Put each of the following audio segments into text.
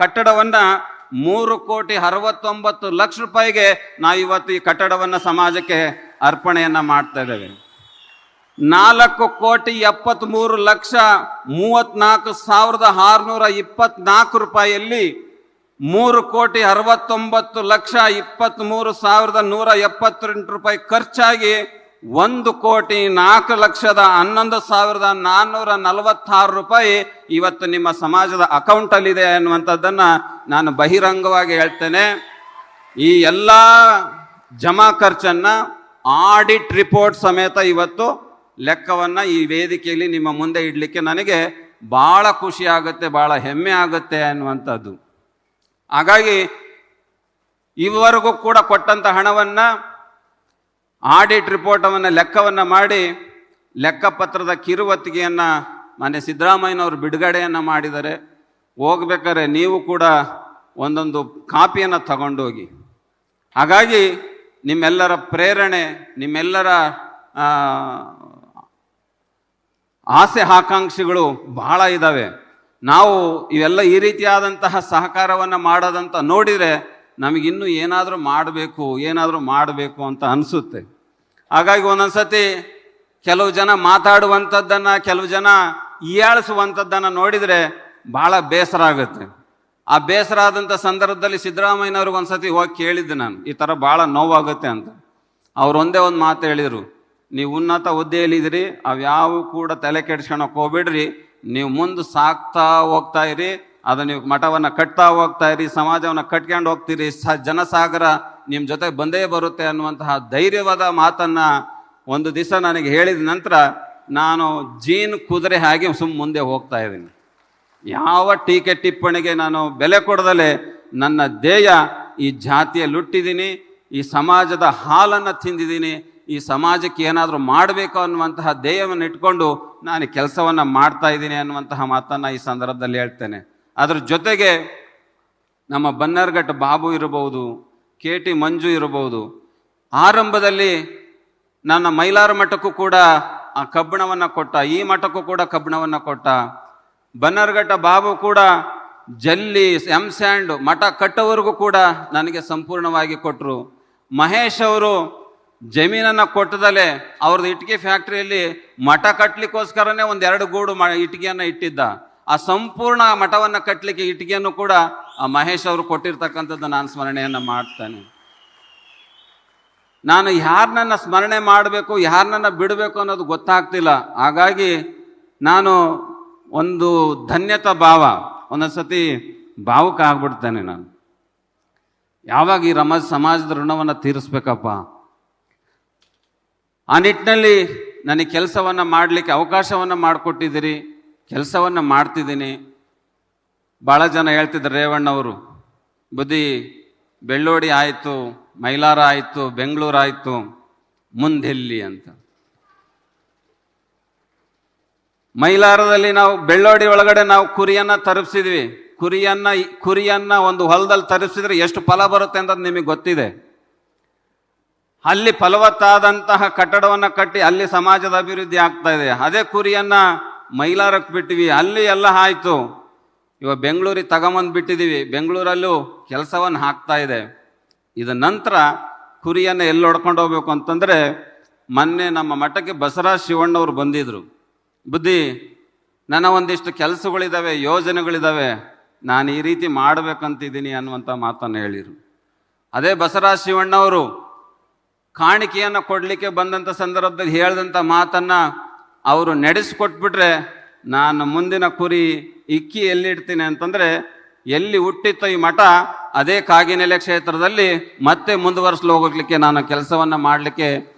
ಕಟ್ಟಡವನ್ನ 3,69,00,000 ರೂಪಾಯಿಗೆ ನಾವು ಇವತ್ತು ಈ ಕಟ್ಟಡವನ್ನ ಸಮಾಜಕ್ಕೆ ಅರ್ಪಣೆಯನ್ನ ಮಾಡ್ತಾ ಇದ್ದೇವೆ. 4,70,34,624 ರೂಪಾಯಿಯಲ್ಲಿ 3,69,23,178 ರೂಪಾಯಿ ಖರ್ಚಾಗಿ 1,04,11,446 ರೂಪಾಯಿ ಇವತ್ತು ನಿಮ್ಮ ಸಮಾಜದ ಅಕೌಂಟಲ್ಲಿದೆ ಅನ್ನುವಂಥದ್ದನ್ನ ನಾನು ಬಹಿರಂಗವಾಗಿ ಹೇಳ್ತೇನೆ. ಈ ಎಲ್ಲ ಜಮಾ ಖರ್ಚನ್ನ ಆಡಿಟ್ ರಿಪೋರ್ಟ್ ಸಮೇತ ಇವತ್ತು ಲೆಕ್ಕವನ್ನ ಈ ವೇದಿಕೆಯಲ್ಲಿ ನಿಮ್ಮ ಮುಂದೆ ಇಡ್ಲಿಕ್ಕೆ ನನಗೆ ಬಹಳ ಖುಷಿ ಆಗುತ್ತೆ, ಬಹಳ ಹೆಮ್ಮೆ ಆಗುತ್ತೆ ಅನ್ನುವಂಥದ್ದು. ಹಾಗಾಗಿ ಇವರೆಗೂ ಕೂಡ ಕೊಟ್ಟಂತ ಹಣವನ್ನ ಆಡಿಟ್ ರಿಪೋರ್ಟವನ್ನು ಲೆಕ್ಕವನ್ನು ಮಾಡಿ ಲೆಕ್ಕಪತ್ರದ ಕಿರುವತ್ತಿಗೆಯನ್ನ ಮಾನ್ಯ ಸಿದ್ದರಾಮಯ್ಯನವರು ಬಿಡುಗಡೆಯನ್ನ ಮಾಡಿದ್ದಾರೆ. ಹೋಗ್ಬೇಕಾದ್ರೆ ನೀವು ಕೂಡ ಒಂದೊಂದು ಕಾಪಿಯನ್ನು ತಗೊಂಡೋಗಿ. ಹಾಗಾಗಿ ನಿಮ್ಮೆಲ್ಲರ ಪ್ರೇರಣೆ, ನಿಮ್ಮೆಲ್ಲರ ಆಸೆ ಆಕಾಂಕ್ಷೆಗಳು ಬಹಳ ಇದ್ದಾವೆ. ನಾವು ಇವೆಲ್ಲ ಈ ರೀತಿಯಾದಂತಹ ಸಹಕಾರವನ್ನು ಮಾಡೋದಂತ ನೋಡಿದರೆ ನಮಗಿನ್ನೂ ಏನಾದರೂ ಮಾಡಬೇಕು ಅಂತ ಅನಿಸುತ್ತೆ. ಹಾಗಾಗಿ ಒಂದೊಂದ್ಸತಿ ಕೆಲವು ಜನ ಮಾತಾಡುವಂಥದ್ದನ್ನು, ಕೆಲವು ಜನ ಹೀಯಾಳಿಸುವಂಥದ್ದನ್ನು ನೋಡಿದರೆ ಬಹಳ ಬೇಸರ ಆಗುತ್ತೆ. ಆ ಬೇಸರ ಆದಂಥ ಸಂದರ್ಭದಲ್ಲಿ ಸಿದ್ದರಾಮಯ್ಯನವ್ರಿಗೆ ಒಂದ್ಸತಿ ಹೋಗಿ ಕೇಳಿದ್ದೆ ನಾನು, ಈ ಥರ ಭಾಳ ನೋವಾಗುತ್ತೆ ಅಂತ. ಅವ್ರು ಒಂದೇ ಒಂದು ಮಾತು ಹೇಳಿದರು, ನೀವು ಉನ್ನತ ಹುದ್ದೆಯಲ್ಲಿದ್ದೀರಿ, ಅವ್ಯಾವು ಕೂಡ ತಲೆ ಕೆಡ್ಸ್ಕೊಳಕ್ಕೆ ಹೋಗ್ಬೇಡ್ರಿ, ನೀವು ಮುಂದೆ ಸಾಕ್ತಾ ಹೋಗ್ತಾ ಇರಿ, ಅದು ನೀವು ಮಠವನ್ನು ಕಟ್ತಾ ಹೋಗ್ತಾ ಇರಿ, ಸಮಾಜವನ್ನು ಕಟ್ಕೊಂಡು ಹೋಗ್ತೀರಿ, ಜನಸಾಗರ ನಿಮ್ಮ ಜೊತೆ ಬಂದೇ ಬರುತ್ತೆ ಅನ್ನುವಂತಹ ಧೈರ್ಯವಾದ ಮಾತನ್ನ ಒಂದು ದಿವಸ ನನಗೆ ಹೇಳಿದ ನಂತರ ನಾನು ಜೀನ್ ಕುದುರೆ ಹಾಗೆ ಮುಂದೆ ಹೋಗ್ತಾ ಇದ್ದೀನಿ. ಯಾವ ಟೀಕೆ ಟಿಪ್ಪಣಿಗೆ ನಾನು ಬೆಲೆ ಕೊಡದಲೆ ನನ್ನ ಧ್ಯೇಯ ಈ ಜಾತಿಯಲ್ಲಿ ಹುಟ್ಟಿದ್ದೀನಿ, ಈ ಸಮಾಜದ ಹಾಲನ್ನು ತಿಂದಿದ್ದೀನಿ, ಈ ಸಮಾಜಕ್ಕೆ ಏನಾದರೂ ಮಾಡಬೇಕು ಅನ್ನುವಂತಹ ಧ್ಯೇಯವನ್ನು ಇಟ್ಕೊಂಡು ನಾನು ಕೆಲಸವನ್ನು ಮಾಡ್ತಾ ಇದ್ದೀನಿ ಅನ್ನುವಂತಹ ಮಾತನ್ನು ಈ ಸಂದರ್ಭದಲ್ಲಿ ಹೇಳ್ತೇನೆ. ಅದ್ರ ಜೊತೆಗೆ ನಮ್ಮ ಬನ್ನರ್ಘಟ್ಟ ಬಾಬು ಇರಬಹುದು, KT ಮಂಜು ಇರಬಹುದು, ಆರಂಭದಲ್ಲಿ ನನ್ನ ಮೈಲಾರ ಮಠಕ್ಕೂ ಕೂಡ ಆ ಕಬ್ಬಿಣವನ್ನು ಕೊಟ್ಟ, ಈ ಮಠಕ್ಕೂ ಕೂಡ ಕಬ್ಬಿಣವನ್ನು ಕೊಟ್ಟ. ಬನ್ನರ್ಘಟ್ಟ ಬಾಬು ಕೂಡ ಜಲ್ಲಿ ಸ್ಯಾಂಡ್ ಮಠ ಕಟ್ಟೋವರೆಗೂ ಕೂಡ ನನಗೆ ಸಂಪೂರ್ಣವಾಗಿ ಕೊಟ್ಟರು. ಮಹೇಶ್ ಅವರು ಜಮೀನನ್ನು ಕೊಟ್ಟದಲ್ಲೇ ಅವ್ರದ್ದು ಇಟ್ಟಿಗೆ ಫ್ಯಾಕ್ಟ್ರಿಯಲ್ಲಿ ಮಠ ಕಟ್ಟಲಿಕ್ಕೋಸ್ಕರನೇ 1-2 ಗೂಡು ಇಟ್ಟಿಗೆಯನ್ನು ಇಟ್ಟಿದ್ದ. ಆ ಸಂಪೂರ್ಣ ಮಠವನ್ನು ಕಟ್ಟಲಿಕ್ಕೆ ಇಟ್ಟಿಗೆಯನ್ನು ಕೂಡ ಆ ಮಹೇಶ್ ಅವರು ಕೊಟ್ಟಿರ್ತಕ್ಕಂಥದ್ದು ನಾನು ಸ್ಮರಣೆಯನ್ನು ಮಾಡ್ತೇನೆ. ನಾನು ಯಾರನ್ನ ಸ್ಮರಣೆ ಮಾಡಬೇಕು, ಯಾರನ್ನ ಬಿಡಬೇಕು ಅನ್ನೋದು ಗೊತ್ತಾಗ್ತಿಲ್ಲ. ಹಾಗಾಗಿ ನಾನು ಒಂದು ಧನ್ಯತಾ ಭಾವ, ಒಂದೊಂದ್ಸತಿ ಭಾವುಕ ಆಗ್ಬಿಡ್ತೇನೆ. ನಾನು ಯಾವಾಗ ಈ ಸಮಾಜದ ಋಣವನ್ನು ತೀರಿಸ್ಬೇಕಪ್ಪ, ಆ ನಿಟ್ಟಿನಲ್ಲಿ ನನಗೆ ಕೆಲಸವನ್ನು ಮಾಡಲಿಕ್ಕೆ ಅವಕಾಶವನ್ನು ಮಾಡಿಕೊಟ್ಟಿದ್ದೀರಿ, ಕೆಲಸವನ್ನು ಮಾಡ್ತಿದ್ದೀನಿ. ಭಾಳ ಜನ ಹೇಳ್ತಿದ್ರು, ರೇವಣ್ಣವರು ಬುದ್ಧಿ ಬೆಳ್ಳೋಡಿ ಆಯಿತು, ಮೈಲಾರ ಆಯಿತು, ಬೆಂಗಳೂರು ಆಯಿತು, ಮುಂದೆಲ್ಲಿ ಅಂತ. ಮೈಲಾರದಲ್ಲಿ ನಾವು ಬೆಳ್ಳೋಡಿ ಒಳಗಡೆ ನಾವು ಕುರಿಯನ್ನ ತರಿಸಿದ್ವಿ. ಕುರಿಯನ್ನ ಒಂದು ಹೊಲದಲ್ಲಿ ತರಿಸಿದ್ರೆ ಎಷ್ಟು ಫಲ ಬರುತ್ತೆ ಅಂತ ನಿಮಗೆ ಗೊತ್ತಿದೆ. ಅಲ್ಲಿ ಫಲವತ್ತಾದಂತಹ ಕಟ್ಟಡವನ್ನು ಕಟ್ಟಿ ಅಲ್ಲಿ ಸಮಾಜದ ಅಭಿವೃದ್ಧಿ ಆಗ್ತಾ ಇದೆ. ಅದೇ ಕುರಿಯನ್ನ ಮೈಲಾರಕ್ಕೆ ಬಿಟ್ಟಿವಿ, ಅಲ್ಲಿ ಎಲ್ಲ ಆಯ್ತು. ಇವಾಗ ಬೆಂಗಳೂರಿಗೆ ತಗೊಂಬಂದು ಬಿಟ್ಟಿದ್ದೀವಿ, ಬೆಂಗಳೂರಲ್ಲೂ ಕೆಲಸವನ್ನು ಹಾಕ್ತಾ ಇದೆ. ಇದ ನಂತರ ಕುರಿಯನ್ನು ಎಲ್ಲಿ ಹೊಡ್ಕೊಂಡು ಹೋಗ್ಬೇಕು ಅಂತಂದರೆ, ಮೊನ್ನೆ ನಮ್ಮ ಮಠಕ್ಕೆ ಬಸವರಾಜ ಶಿವಣ್ಣವರು ಬಂದಿದ್ರು. ಬುದ್ಧಿ, ನನ್ನ ಒಂದಿಷ್ಟು ಕೆಲಸಗಳಿದ್ದಾವೆ, ಯೋಜನೆಗಳಿದ್ದಾವೆ, ನಾನು ಈ ರೀತಿ ಮಾಡಬೇಕಂತಿದ್ದೀನಿ ಅನ್ನುವಂಥ ಮಾತನ್ನು ಹೇಳಿದರು. ಅದೇ ಬಸವರಾಜ ಶಿವಣ್ಣವರು ಕಾಣಿಕೆಯನ್ನು ಕೊಡಲಿಕ್ಕೆ ಬಂದಂಥ ಸಂದರ್ಭದಲ್ಲಿ ಹೇಳಿದಂಥ ಮಾತನ್ನು ಅವರು ನಡೆಸಿಕೊಟ್ಬಿಟ್ರೆ, ನಾನು ಮುಂದಿನ ಕುರಿ ಇಕ್ಕಿ ಎಲ್ಲಿಡ್ತೀನಿ ಅಂತಂದರೆ, ಎಲ್ಲಿ ಹುಟ್ಟಿತ್ತೋ ಈ ಮಠ ಅದೇ ಕಾಗಿನೆಲೆ ಕ್ಷೇತ್ರದಲ್ಲಿ ಮತ್ತೆ ಮುಂದುವರಿಸಲು ಹೋಗ್ಲಿಕ್ಕೆ ನಾನು ಕೆಲಸವನ್ನು ಮಾಡಲಿಕ್ಕೆ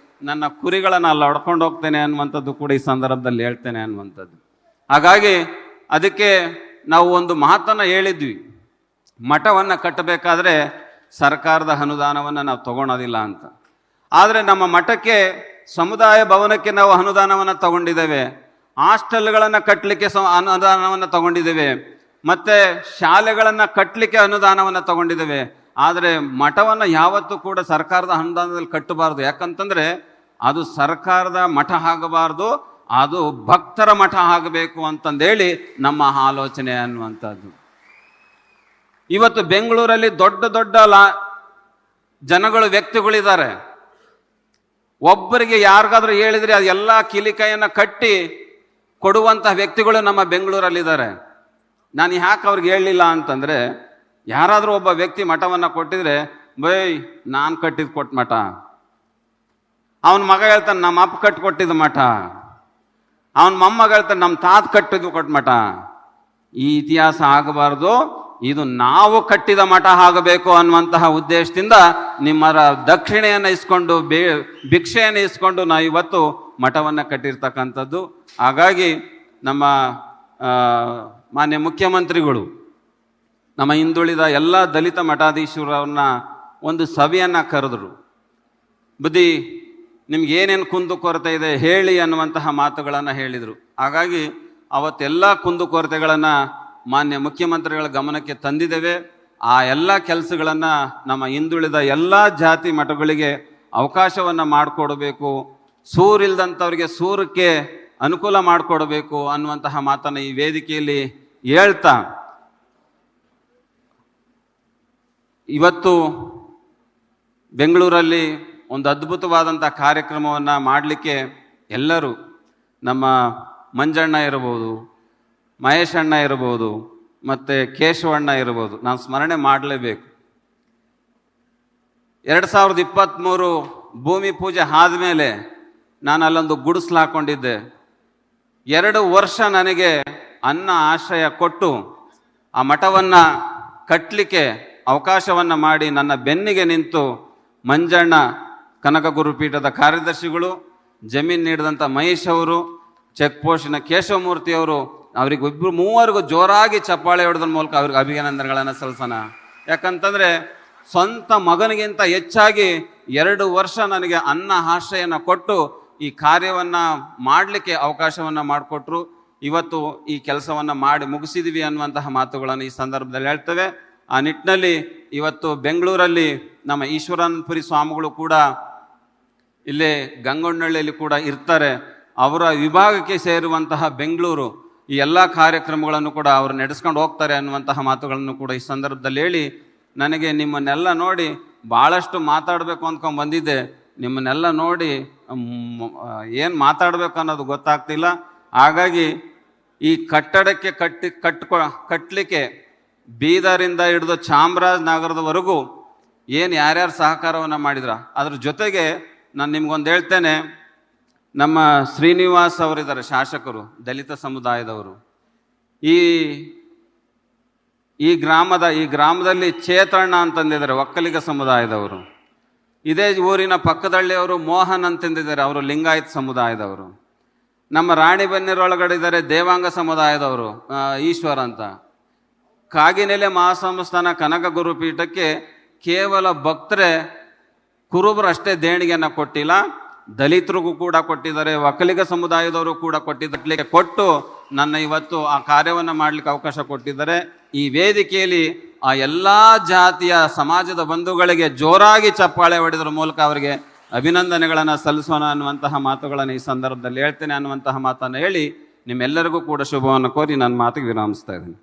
ನನ್ನ ಕುರಿಗಳನ್ನು ಅಲ್ಲಿ ಹೊಡ್ಕೊಂಡು ಹೋಗ್ತೇನೆ ಅನ್ನುವಂಥದ್ದು ಕೂಡ ಈ ಸಂದರ್ಭದಲ್ಲಿ ಹೇಳ್ತೇನೆ ಅನ್ನುವಂಥದ್ದು. ಹಾಗಾಗಿ ಅದಕ್ಕೆ ನಾವು ಒಂದು ಮಾತನ್ನು ಹೇಳಿದ್ವಿ, ಮಠವನ್ನು ಕಟ್ಟಬೇಕಾದ್ರೆ ಸರ್ಕಾರದ ಅನುದಾನವನ್ನು ನಾವು ತಗೊಳೋದಿಲ್ಲ ಅಂತ. ಆದರೆ ನಮ್ಮ ಮಠಕ್ಕೆ ಸಮುದಾಯ ಭವನಕ್ಕೆ ನಾವು ಅನುದಾನವನ್ನು ತಗೊಂಡಿದ್ದೇವೆ, ಹಾಸ್ಟೆಲ್ಗಳನ್ನು ಕಟ್ಟಲಿಕ್ಕೆ ಅನುದಾನವನ್ನು ತಗೊಂಡಿದ್ದೇವೆ, ಮತ್ತೆ ಶಾಲೆಗಳನ್ನು ಕಟ್ಟಲಿಕ್ಕೆ ಅನುದಾನವನ್ನು ತಗೊಂಡಿದ್ದೇವೆ. ಆದರೆ ಮಠವನ್ನು ಯಾವತ್ತೂ ಕೂಡ ಸರ್ಕಾರದ ಅನುದಾನದಲ್ಲಿ ಕಟ್ಟಬಾರ್ದು. ಯಾಕಂತಂದರೆ ಅದು ಸರ್ಕಾರದ ಮಠ ಆಗಬಾರ್ದು, ಅದು ಭಕ್ತರ ಮಠ ಆಗಬೇಕು ಅಂತಂದೇಳಿ ನಮ್ಮ ಆಲೋಚನೆ ಅನ್ನುವಂಥದ್ದು. ಇವತ್ತು ಬೆಂಗಳೂರಲ್ಲಿ ದೊಡ್ಡ ದೊಡ್ಡ ಜನಗಳು, ವ್ಯಕ್ತಿಗಳಿದ್ದಾರೆ. ಒಬ್ಬರಿಗೆ ಯಾರಿಗಾದ್ರೂ ಹೇಳಿದ್ರೆ ಅದೆಲ್ಲ ಕಿಲಿಕೈಯನ್ನ ಕಟ್ಟಿ ಕೊಡುವಂತಹ ವ್ಯಕ್ತಿಗಳು ನಮ್ಮ ಬೆಂಗಳೂರಲ್ಲಿದ್ದಾರೆ. ನಾನು ಯಾಕೆ ಅವ್ರಿಗೆ ಹೇಳಲಿಲ್ಲ ಅಂತಂದ್ರೆ, ಯಾರಾದರೂ ಒಬ್ಬ ವ್ಯಕ್ತಿ ಮಠವನ್ನ ಕೊಟ್ಟಿದ್ರೆ, ಬೈ ನಾನು ಕಟ್ಟಿದ್ ಕೊಟ್ಟ ಮಠ, ಅವನ ಮಗ ಹೇಳ್ತಾನೆ ನಮ್ಮ ಅಪ್ಪ ಕೊಟ್ಟಿದ್ದ ಮಠ, ಅವನ ಮೊಮ್ಮಗ ಹೇಳ್ತಾನೆ ನಮ್ಮ ತಾತ ಕಟ್ಟಿದ್ದು ಕೊಟ್ಟ ಮಠ. ಈ ಇತಿಹಾಸ ಆಗಬಾರ್ದು, ಇದು ನಾವು ಕಟ್ಟಿದ ಮಠ ಆಗಬೇಕು ಅನ್ನುವಂತಹ ಉದ್ದೇಶದಿಂದ ನಿಮ್ಮರ ದಕ್ಷಿಣೆಯನ್ನು ಇಸ್ಕೊಂಡು ಭಿಕ್ಷೆಯನ್ನು ಇಸ್ಕೊಂಡು ನಾವು ಇವತ್ತು ಮಠವನ್ನು ಕಟ್ಟಿರ್ತಕ್ಕಂಥದ್ದು. ಹಾಗಾಗಿ ನಮ್ಮ ಮಾನ್ಯ ಮುಖ್ಯಮಂತ್ರಿಗಳು ನಮ್ಮ ಹಿಂದುಳಿದ ಎಲ್ಲ ದಲಿತ ಮಠಾಧೀಶರನ್ನ ಒಂದು ಸಭೆಯನ್ನು ಕರೆದ್ರು. ಬುದ್ಧಿ ನಿಮ್ಗೆ ಏನೇನು ಕುಂದುಕೊರತೆ ಇದೆ ಹೇಳಿ ಅನ್ನುವಂತಹ ಮಾತುಗಳನ್ನು ಹೇಳಿದರು. ಹಾಗಾಗಿ ಅವತ್ತೆಲ್ಲ ಕುಂದುಕೊರತೆಗಳನ್ನು ಮಾನ್ಯ ಮುಖ್ಯಮಂತ್ರಿಗಳ ಗಮನಕ್ಕೆ ತಂದಿದ್ದೇವೆ. ಆ ಎಲ್ಲ ಕೆಲಸಗಳನ್ನು ನಮ್ಮ ಹಿಂದುಳಿದ ಎಲ್ಲ ಜಾತಿ ಮಠಗಳಿಗೆ ಅವಕಾಶವನ್ನು ಮಾಡಿಕೊಡಬೇಕು, ಸೂರಿಲ್ದಂಥವ್ರಿಗೆ ಸೂರಕ್ಕೆ ಅನುಕೂಲ ಮಾಡಿಕೊಡಬೇಕು ಅನ್ನುವಂತಹ ಮಾತನ್ನು ಈ ವೇದಿಕೆಯಲ್ಲಿ ಹೇಳ್ತಾ, ಇವತ್ತು ಬೆಂಗಳೂರಲ್ಲಿ ಒಂದು ಅದ್ಭುತವಾದಂಥ ಕಾರ್ಯಕ್ರಮವನ್ನು ಮಾಡಲಿಕ್ಕೆ ಎಲ್ಲರೂ, ನಮ್ಮ ಮಂಜಣ್ಣ ಇರ್ಬೋದು, ಮಹೇಶಣ್ಣ ಇರ್ಬೋದು, ಮತ್ತು ಕೇಶವಣ್ಣ ಇರ್ಬೋದು, ನಾವು ಸ್ಮರಣೆ ಮಾಡಲೇಬೇಕು. 2023 ಭೂಮಿ ಪೂಜೆ ಆದಮೇಲೆ ನಾನು ಅಲ್ಲೊಂದು ಗುಡಿಸ್ಲು ಹಾಕ್ಕೊಂಡಿದ್ದೆ. 2 ವರ್ಷ ನನಗೆ ಅನ್ನ ಆಶ್ರಯ ಕೊಟ್ಟು ಆ ಮಠವನ್ನು ಕಟ್ಟಲಿಕ್ಕೆ ಅವಕಾಶವನ್ನು ಮಾಡಿ ನನ್ನ ಬೆನ್ನಿಗೆ ನಿಂತು ಮಂಜಣ್ಣ ಕನಕ ಗುರುಪೀಠದ ಕಾರ್ಯದರ್ಶಿಗಳು, ಜಮೀನು ನೀಡಿದಂಥ ಮಹೇಶ್ ಅವರು, ಚೆಕ್ ಪೋಸ್ಟಿನ ಕೇಶವಮೂರ್ತಿಯವರು, ಅವ್ರಿಗೆ ಮೂವರಿಗೂ ಜೋರಾಗಿ ಚಪ್ಪಾಳೆ ಹೊಡೆದ್ರ ಮೂಲಕ ಅವ್ರಿಗೆ ಅಭಿನಂದನೆಗಳನ್ನು ಸಲ್ಲಿಸೋಣ. ಯಾಕಂತಂದರೆ ಸ್ವಂತ ಮಗನಿಗಿಂತ ಹೆಚ್ಚಾಗಿ 2 ವರ್ಷ ನನಗೆ ಅನ್ನ ಆಶ್ರಯನ ಕೊಟ್ಟು ಈ ಕಾರ್ಯವನ್ನು ಮಾಡಲಿಕ್ಕೆ ಅವಕಾಶವನ್ನು ಮಾಡಿಕೊಟ್ರು. ಇವತ್ತು ಈ ಕೆಲಸವನ್ನು ಮಾಡಿ ಮುಗಿಸಿದ್ವಿ ಅನ್ನುವಂತಹ ಮಾತುಗಳನ್ನು ಈ ಸಂದರ್ಭದಲ್ಲಿ ಹೇಳ್ತೇವೆ. ಆ ನಿಟ್ಟಿನಲ್ಲಿ ಇವತ್ತು ಬೆಂಗಳೂರಲ್ಲಿ ನಮ್ಮ ಈಶ್ವರನಪುರಿ ಸ್ವಾಮಿಗಳು ಕೂಡ ಇಲ್ಲೇ ಗಂಗೊಣ್ಣಳ್ಳಿಯಲ್ಲಿ ಕೂಡ ಇರ್ತಾರೆ. ಅವರ ವಿಭಾಗಕ್ಕೆ ಸೇರುವಂತಹ ಬೆಂಗಳೂರು ಈ ಎಲ್ಲ ಕಾರ್ಯಕ್ರಮಗಳನ್ನು ಕೂಡ ಅವರು ನಡೆಸ್ಕೊಂಡು ಹೋಗ್ತಾರೆ ಅನ್ನುವಂತಹ ಮಾತುಗಳನ್ನು ಕೂಡ ಈ ಸಂದರ್ಭದಲ್ಲಿ ಹೇಳಿ, ನನಗೆ ನಿಮ್ಮನ್ನೆಲ್ಲ ನೋಡಿ ಭಾಳಷ್ಟು ಮಾತಾಡಬೇಕು ಅಂದ್ಕೊಂಡು ಬಂದಿದ್ದೆ. ನಿಮ್ಮನ್ನೆಲ್ಲ ನೋಡಿ ಏನು ಮಾತಾಡಬೇಕು ಅನ್ನೋದು ಗೊತ್ತಾಗ್ತಿಲ್ಲ. ಹಾಗಾಗಿ ಈ ಕಟ್ಟಡಕ್ಕೆ ಕಟ್ಟಲಿಕ್ಕೆ ಬೀದರಿಂದ ಹಿಡಿದು ಚಾಮರಾಜನಗರದವರೆಗೂ ಏನು ಯಾರ್ಯಾರು ಸಹಕಾರವನ್ನು ಮಾಡಿದ್ರ, ಅದ್ರ ಜೊತೆಗೆ ನಾನು ನಿಮ್ಗೊಂದು ಹೇಳ್ತೇನೆ. ನಮ್ಮ ಶ್ರೀನಿವಾಸ್ ಅವರಿದ್ದಾರೆ, ಶಾಸಕರು, ದಲಿತ ಸಮುದಾಯದವರು. ಈ ಗ್ರಾಮದಲ್ಲಿ ಚೇತಣ್ಣ ಅಂತಂದಿದ್ದಾರೆ, ಒಕ್ಕಲಿಗ ಸಮುದಾಯದವರು. ಇದೇ ಊರಿನ ಪಕ್ಕದಳ್ಳಿಯವರು ಮೋಹನ್ ಅಂತಂದಿದ್ದಾರೆ, ಅವರು ಲಿಂಗಾಯತ್ ಸಮುದಾಯದವರು. ನಮ್ಮ ರಾಣಿಬೆನ್ನೂರೊಳಗಡೆ ಇದ್ದಾರೆ ದೇವಾಂಗ ಸಮುದಾಯದವರು, ಈಶ್ವರ್ ಅಂತ. ಕಾಗಿನೆಲೆ ಮಹಾಸಂಸ್ಥಾನ ಕನಕ ಗುರುಪೀಠಕ್ಕೆ ಕೇವಲ ಭಕ್ತರೇ, ಕುರುಬರು ಅಷ್ಟೇ ದೇಣಿಗೆಯನ್ನು ಕೊಟ್ಟಿಲ್ಲ, ದಲಿತರಿಗೂ ಕೂಡ ಕೊಟ್ಟಿದ್ದಾರೆ, ಒಕ್ಕಲಿಗ ಸಮುದಾಯದವರು ಕೂಡ ಕೊಟ್ಟು ನನ್ನ ಇವತ್ತು ಆ ಕಾರ್ಯವನ್ನು ಮಾಡಲಿಕ್ಕೆ ಅವಕಾಶ ಕೊಟ್ಟಿದ್ದಾರೆ. ಈ ವೇದಿಕೆಯಲ್ಲಿ ಆ ಎಲ್ಲ ಜಾತಿಯ ಸಮಾಜದ ಬಂಧುಗಳಿಗೆ ಜೋರಾಗಿ ಚಪ್ಪಾಳೆ ಹೊಡೆದ್ರ ಮೂಲಕ ಅವರಿಗೆ ಅಭಿನಂದನೆಗಳನ್ನು ಸಲ್ಲಿಸೋಣ ಅನ್ನುವಂತಹ ಮಾತುಗಳನ್ನು ಈ ಸಂದರ್ಭದಲ್ಲಿ ಹೇಳ್ತೇನೆ ಅನ್ನುವಂತಹ ಮಾತನ್ನು ಹೇಳಿ ನಿಮ್ಮೆಲ್ಲರಿಗೂ ಕೂಡ ಶುಭವನ್ನು ಕೋರಿ ನನ್ನ ಮಾತಿಗೆ ವಿರಾಮಿಸ್ತಾ ಇದ್ದೀನಿ.